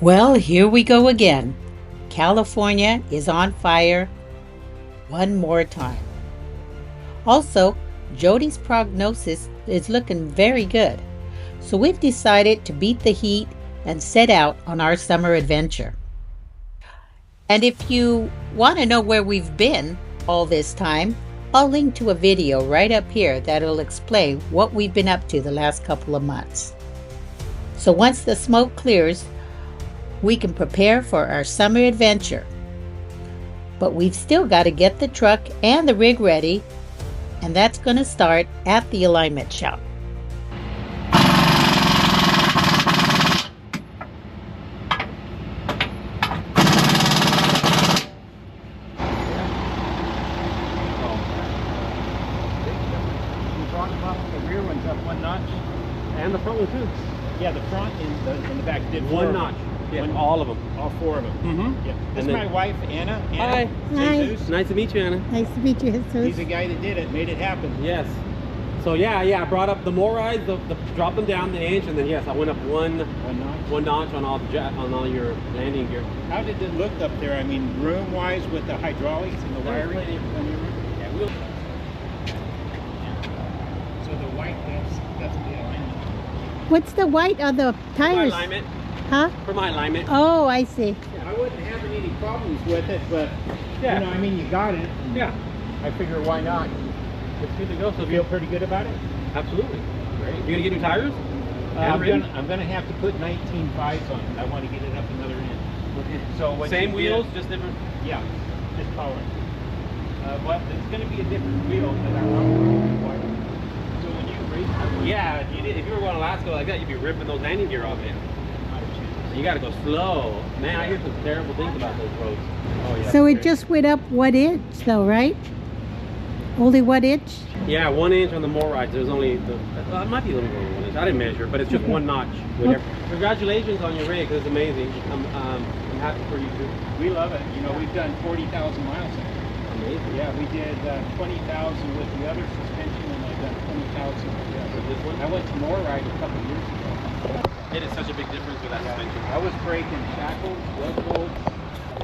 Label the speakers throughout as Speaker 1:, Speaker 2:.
Speaker 1: Well, here we go again. California is on fire one more time. Also, Jody's prognosis is looking very good. So we've decided to beat the heat and set out on our summer adventure. And if you want to know where we've been all this time, I'll link to a video right up here that'll explain what we've been up to the last couple of months. So once the smoke clears, we can prepare for our summer adventure. But we've still got to get the truck and the rig ready, and that's going to start at the alignment shop.
Speaker 2: The rear one's up one notch.
Speaker 3: And the front one too.
Speaker 2: Yeah, the front and the back did
Speaker 3: One notch. Yeah, all of them.
Speaker 2: All four of them.
Speaker 3: Mm-hmm.
Speaker 2: Yeah. This is my wife, Anna.
Speaker 3: Hi.
Speaker 1: Hi.
Speaker 2: Jesus.
Speaker 3: Nice to meet you, Anna.
Speaker 1: Nice to meet you,
Speaker 2: He's
Speaker 1: Jesus.
Speaker 2: the guy that did it, made it happen.
Speaker 3: Yes. So yeah, I brought up the more rides, drop them down the inch, and then yes, I went up one notch on all your landing gear.
Speaker 2: How did it look up there? I mean, room-wise with the hydraulics and the wiring?
Speaker 3: Plenty of room.
Speaker 2: Yeah, we'll... So the white, that's the alignment.
Speaker 1: What's the white of the
Speaker 3: For my
Speaker 1: tires?
Speaker 3: alignment.
Speaker 1: Huh?
Speaker 3: For my alignment.
Speaker 1: Oh, I see.
Speaker 2: I wasn't having any problems with it, but,
Speaker 3: Yeah.
Speaker 2: you know, I mean, you got it.
Speaker 3: Yeah.
Speaker 2: I figure, why not?
Speaker 3: It's good to go. So
Speaker 2: You feel pretty good about it?
Speaker 3: absolutely.
Speaker 2: Great.
Speaker 3: You gonna get new tires?
Speaker 2: I'm gonna have to put 19.5s on it. I want to get it up another inch.
Speaker 3: Okay.
Speaker 2: So what
Speaker 3: Same
Speaker 2: you
Speaker 3: wheels,
Speaker 2: did-
Speaker 3: just different.
Speaker 2: Yeah, just tolerance. But it's gonna be a different wheel than our own. So when you race,
Speaker 3: Yeah, if you were going to Alaska like that, you'd be ripping those landing gear off, man. You gotta go slow. Man, I hear some terrible things about those roads.
Speaker 2: Oh yeah.
Speaker 1: So it just went up 1 inch though, right? Only 1 inch?
Speaker 3: Yeah, 1 inch on the more rides. There's only well, it might be a little more than 1 inch. I didn't measure, but it's just one notch.
Speaker 1: Okay.
Speaker 3: Congratulations on your rig. It's amazing. I'm happy for you too.
Speaker 2: We love it. You know, we've done 40,000 miles in it.
Speaker 3: Amazing.
Speaker 2: Yeah, we did 20,000 with the other suspension, and I've done 20,000 with
Speaker 3: This one?
Speaker 2: I went to Moorride a couple years ago.
Speaker 3: It is such a big difference with that suspension.
Speaker 2: I was breaking shackles, web bolts,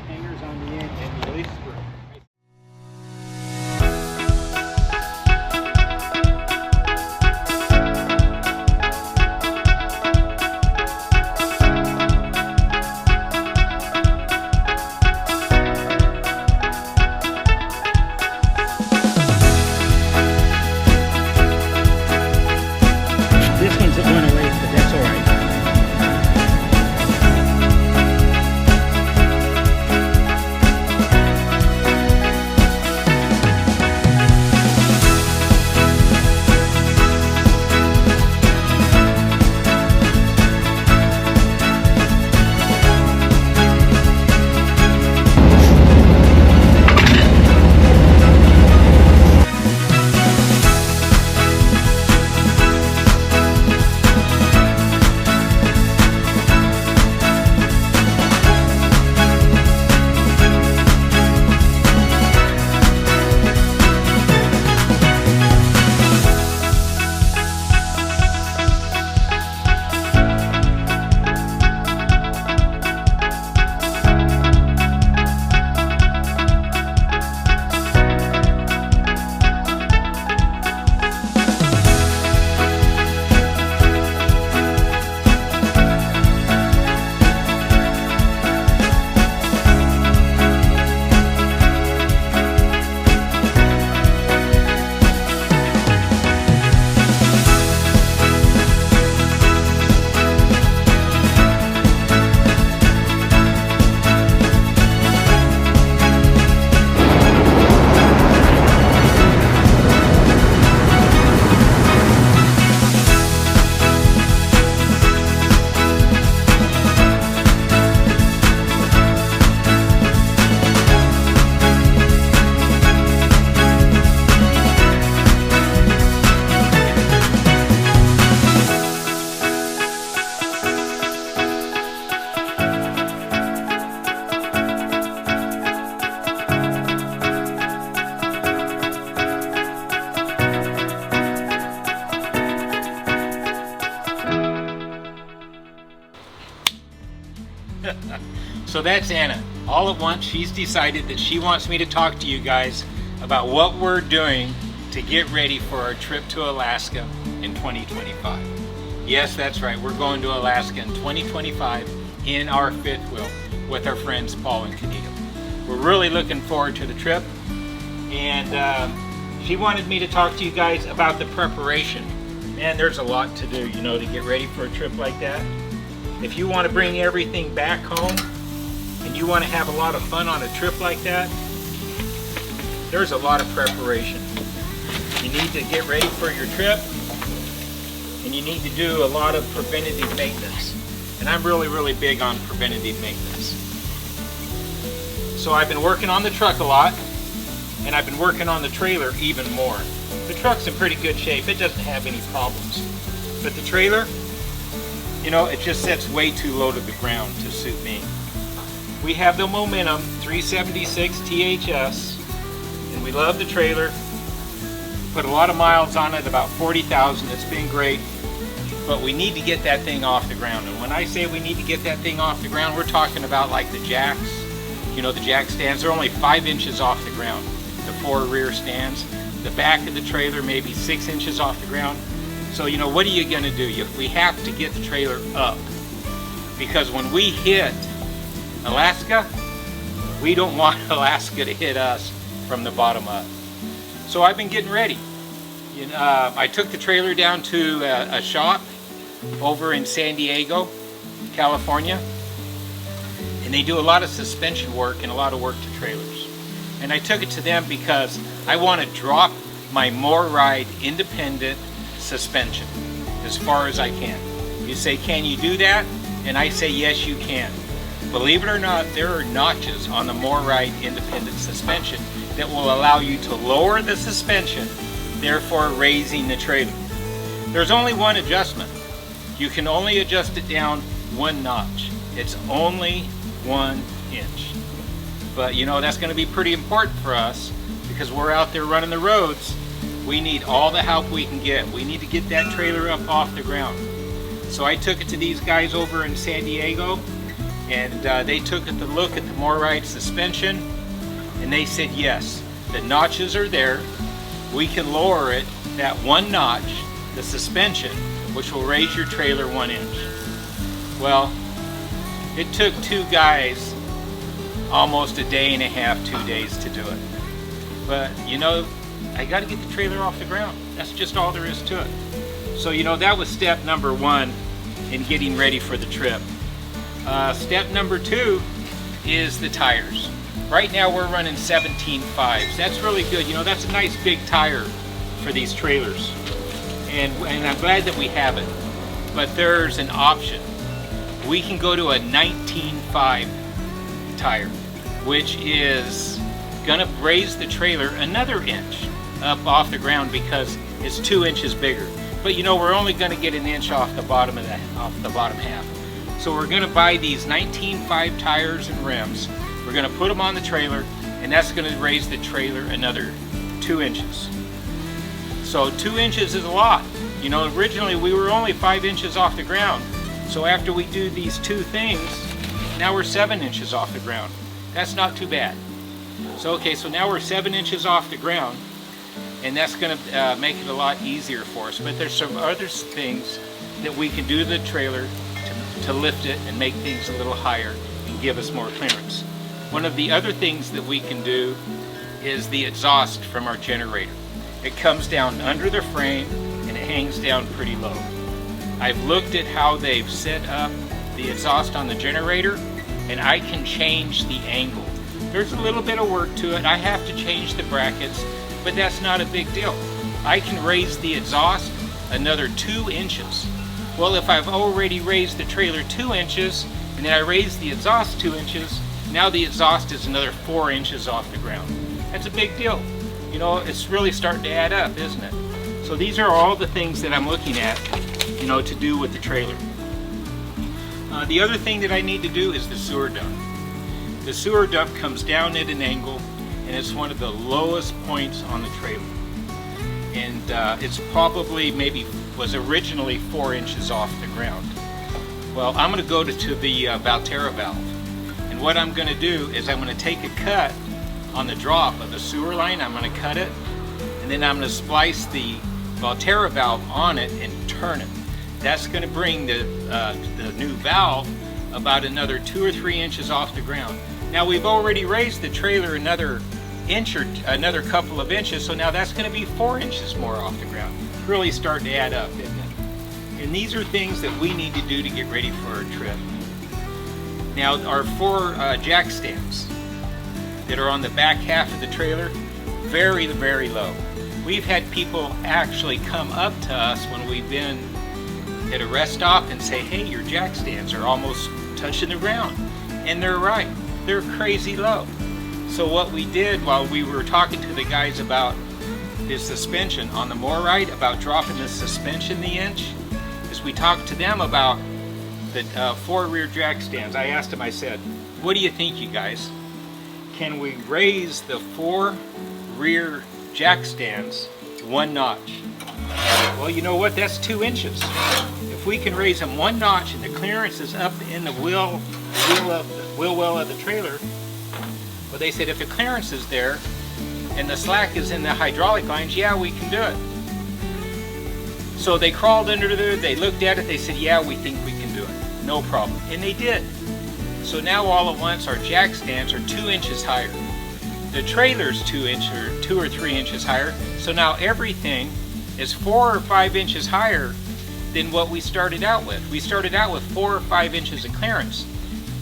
Speaker 2: hangers on the end, and the release spring. This one's going to race, but that's all right.
Speaker 4: So that's Anna. All at once, she's decided that she wants me to talk to you guys about what we're doing to get ready for our trip to Alaska in 2025. Yes, that's right. We're going to Alaska in 2025 in our fifth wheel with our friends Paul and Kanita. We're really looking forward to the trip, and she wanted me to talk to you guys about the preparation. Man, there's a lot to do, you know, to get ready for a trip like that. If you want to bring everything back home and you want to have a lot of fun on a trip like that, there's a lot of preparation. You need to get ready for your trip, and you need to do a lot of preventative maintenance. And I'm really big on preventative maintenance. So I've been working on the truck a lot, and I've been working on the trailer even more. The truck's in pretty good shape. It doesn't have any problems. But the trailer, you know, it just sits way too low to the ground to suit me. We have the Momentum 376 THS, and we love the trailer. Put a lot of miles on it, about 40,000. It's been great, but we need to get that thing off the ground. And when I say we need to get that thing off the ground, we're talking about like the jacks. You know, the jack stands, they're only 5 inches off the ground. The 4 rear stands. The back of the trailer maybe 6 inches off the ground. So, you know, what are you gonna do? We have to get the trailer up, because when we hit Alaska, we don't want Alaska to hit us from the bottom up. So I've been getting ready. You know, I took the trailer down to a shop over in San Diego, California, and they do a lot of suspension work and a lot of work to trailers. And I took it to them because I want to drop my MORryde independent suspension as far as I can. You say, can you do that? And I say, yes, you can. Believe it or not, there are notches on the MORryde independent suspension that will allow you to lower the suspension, therefore raising the trailer. There's only one adjustment. You can only adjust it down 1 notch. It's only 1 inch. But you know, that's going to be pretty important for us, because we're out there running the roads. We need all the help we can get. We need to get that trailer up off the ground. So I took it to these guys over in San Diego, and they took it to look at the MORryde suspension, and they said yes, the notches are there. We can lower it that 1 notch, the suspension, which will raise your trailer 1 inch. Well, it took 2 guys almost a day and a half, 2 days to do it. But you know, I got to get the trailer off the ground. That's just all there is to it. So you know, that was step number 1 in getting ready for the trip. Step number 2 is the tires. Right now we're running 17.5s. That's really good. You know, that's a nice big tire for these trailers. And I'm glad that we have it. But there's an option. We can go to a 19.5 tire, which is gonna raise the trailer another inch up off the ground because it's 2 inches bigger. But you know, we're only gonna get an inch off the bottom of off the bottom half. So we're gonna buy these 19.5 tires and rims. We're gonna put them on the trailer, and that's gonna raise the trailer another 2 inches. So 2 inches is a lot. You know, originally we were only 5 inches off the ground. So after we do these 2 things, now we're 7 inches off the ground. That's not too bad. So okay, so now we're 7 inches off the ground, and that's gonna make it a lot easier for us. But there's some other things that we can do to the trailer to lift it and make things a little higher and give us more clearance. One of the other things that we can do is the exhaust from our generator. It comes down under the frame and it hangs down pretty low. I've looked at how they've set up the exhaust on the generator, and I can change the angle. There's a little bit of work to it. I have to change the brackets, but that's not a big deal. I can raise the exhaust another 2 inches. Well, if I've already raised the trailer 2 inches, and then I raise the exhaust 2 inches, now the exhaust is another 4 inches off the ground. That's a big deal. You know, it's really starting to add up, isn't it? So these are all the things that I'm looking at, you know, to do with the trailer. The other thing that I need to do is the sewer dump. The sewer dump comes down at an angle, and it's one of the lowest points on the trailer. And it's probably was originally 4 inches off the ground. Well, I'm going to go to the Valterra valve, and And what I'm going to do is I'm going to take a cut on the drop of the sewer line. I'm going to cut it, and then I'm going to splice the Volterra valve on it and turn it. That's going to bring the new valve about another 2 or 3 inches off the ground. Now we've already raised the trailer another inch or another couple of inches, so now that's going to be 4 inches more off the ground. Really starting to add up, isn't it? And these are things that we need to do to get ready for our trip. Now our 4 jack stands that are on the back half of the trailer, very, very low. We've had people actually come up to us when we've been at a rest stop and say, hey, your jack stands are almost touching the ground. And they're right, they're crazy low. So what we did while we were talking to the guys about the suspension on the more ride, about dropping the suspension the inch, is we talked to them about the 4 rear jack stands. I asked them, I said, what do you think, you guys? Can we raise the 4 rear jack stands 1 notch? Well, you know what? That's 2 inches. If we can raise them 1 notch and the clearance is up in the wheel well of the trailer, well, they said if the clearance is there and the slack is in the hydraulic lines, yeah, we can do it. So they crawled under there, they looked at it, they said, yeah, we think we can do it. No problem. And they did. So now all at once our jack stands are 2 inches higher. The trailer's 2 or 3 inches higher. So now everything is 4 or 5 inches higher than what we started out with. We started out with 4 or 5 inches of clearance.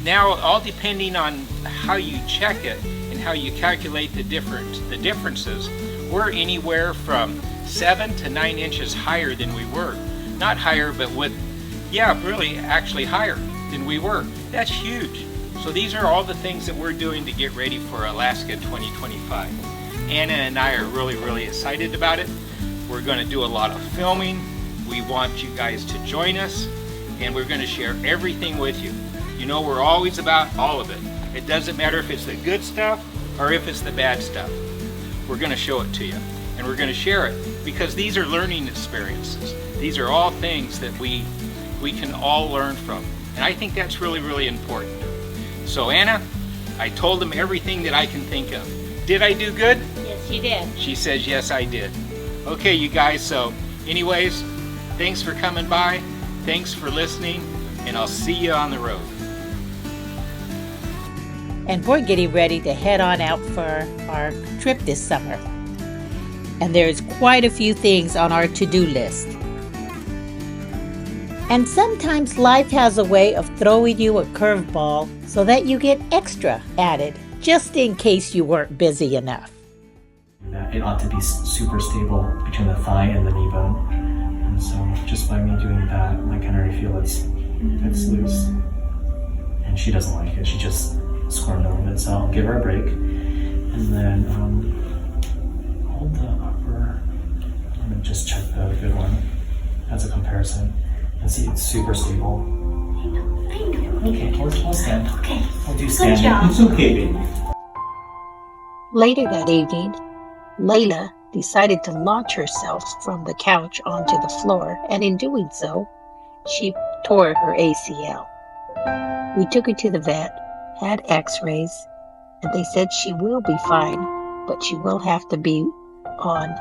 Speaker 4: Now, all depending on how you check it and how you calculate the differences, we're anywhere from 7 to 9 inches higher than we were. Not higher, but really actually higher than we were. That's huge. So these are all the things that we're doing to get ready for Alaska 2025. Anna and I are really, really excited about it. We're going to do a lot of filming. We want you guys to join us, and we're going to share everything with you. You know, we're always about all of it. It doesn't matter if it's the good stuff or if it's the bad stuff. We're going to show it to you, and we're going to share it, because these are learning experiences. These are all things that we can all learn from, and I think that's really, really important. So Anna, I told them everything that I can think of. Did I do good?
Speaker 1: Yes, you did.
Speaker 4: She says, yes, I did. Okay, you guys, so anyways, thanks for coming by, thanks for listening, and I'll see you on the road.
Speaker 1: And we're getting ready to head on out for our trip this summer. And there's quite a few things on our to-do list. And sometimes life has a way of throwing you a curveball so that you get extra added, just in case you weren't busy enough.
Speaker 5: It ought to be super stable between the thigh and the knee bone. And so just by me doing that, I can already feel it's loose. And she doesn't like it. She just squirmed a little bit. So I'll give her a break. And then hold the upper. I'm going to just check the good one as a comparison. And see, it's super stable. Okay, we'll stand.
Speaker 6: Okay.
Speaker 5: I'll do standing.
Speaker 6: It's
Speaker 5: okay, baby.
Speaker 1: Later that evening, Layla decided to launch herself from the couch onto the floor, and in doing so, she tore her ACL. We took her to the vet, had x-rays, and they said she will be fine, but she will have to be on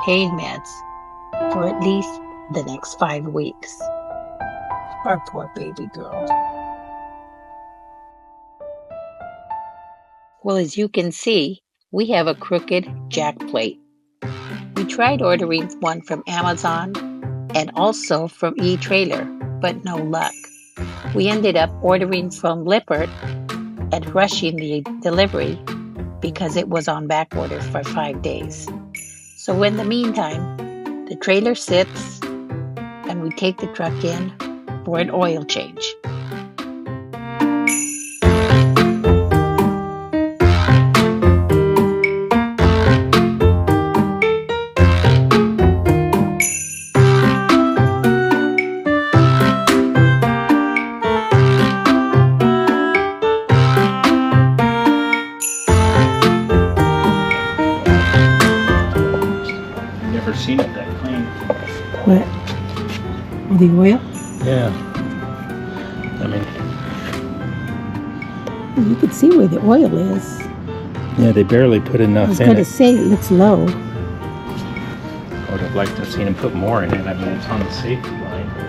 Speaker 1: pain meds for at least the next 5 weeks. Our poor baby girl. Well, as you can see, we have a crooked jack plate. We tried ordering one from Amazon and also from eTrailer, but no luck. We ended up ordering from Lippert and rushing the delivery because it was on back order for 5 days. So in the meantime, the trailer sits and we take the truck in for an oil change.
Speaker 2: Never seen it that clean.
Speaker 1: What? The oil?
Speaker 2: Yeah. I mean,
Speaker 1: You can see where the oil is.
Speaker 2: Yeah, they barely put
Speaker 1: I
Speaker 2: enough
Speaker 1: was
Speaker 2: in
Speaker 1: going to
Speaker 2: it.
Speaker 1: say it looks low.
Speaker 2: I would have liked to have seen him put more in it. I mean, it's on the safety line, but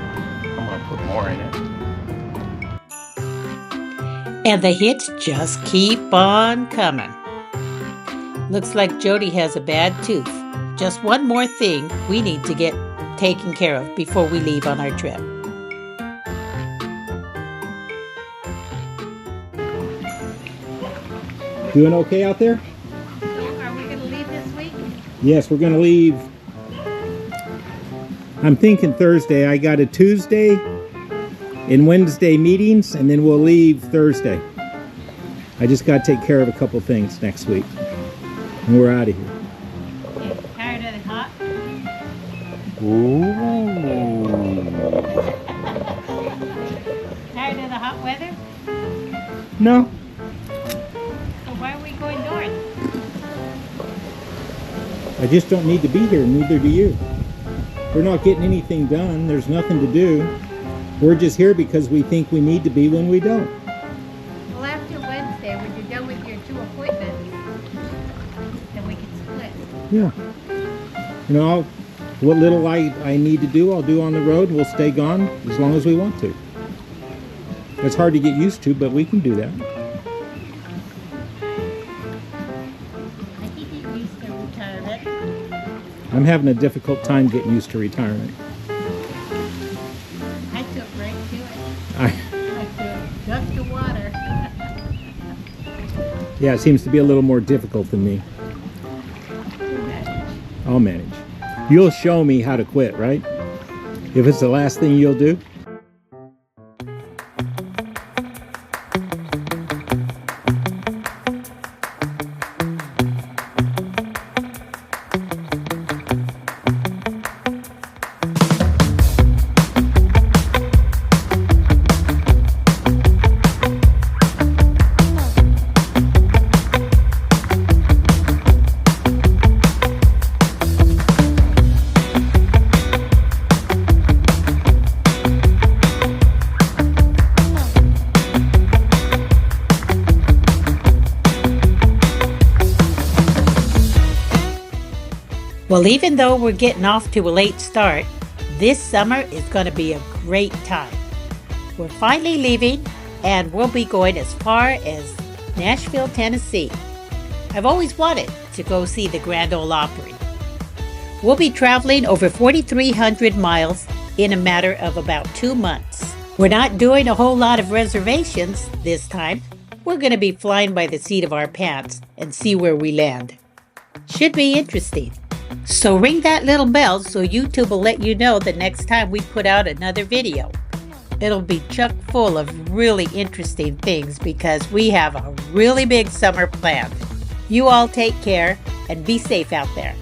Speaker 2: I'm going to put more in it.
Speaker 1: And the hits just keep on coming. Looks like Jody has a bad tooth. Just one more thing we need to get taken care of before we leave on our trip.
Speaker 2: Doing okay out there?
Speaker 1: Are we going to leave this week?
Speaker 2: Yes, we're going to leave. I'm thinking Thursday. I got a Tuesday and Wednesday meetings, and then we'll leave Thursday. I just got to take care of a couple things next week. And we're out of here.
Speaker 1: Okay, tired of the hot?
Speaker 2: Ooh.
Speaker 1: Tired of the hot weather?
Speaker 2: No.
Speaker 1: So why are we going north?
Speaker 2: I just don't need to be here, neither do you. We're not getting anything done. There's nothing to do. We're just here because we think we need to be when we don't.
Speaker 1: Well, after Wednesday, when you're done with your 2 appointments, then we can split.
Speaker 2: Yeah. You know, what little I need to do, I'll do on the road. We'll stay gone as long as we want to. It's hard to get used to, but we can do that.
Speaker 1: I can get used to retirement.
Speaker 2: I'm having a difficult time getting used to retirement.
Speaker 1: I took right to it.
Speaker 2: I
Speaker 1: took just the water.
Speaker 2: Yeah, it seems to be a little more difficult than me. I'll manage. You'll show me how to quit, right? If it's the last thing you'll do.
Speaker 1: Well, even though we're getting off to a late start, this summer is going to be a great time. We're finally leaving, and we'll be going as far as Nashville, Tennessee. I've always wanted to go see the Grand Ole Opry. We'll be traveling over 4,300 miles in a matter of about 2 months. We're not doing a whole lot of reservations this time. We're going to be flying by the seat of our pants and see where we land. Should be interesting. So ring that little bell so YouTube will let you know the next time we put out another video. It'll be chock full of really interesting things because we have a really big summer planned. You all take care and be safe out there.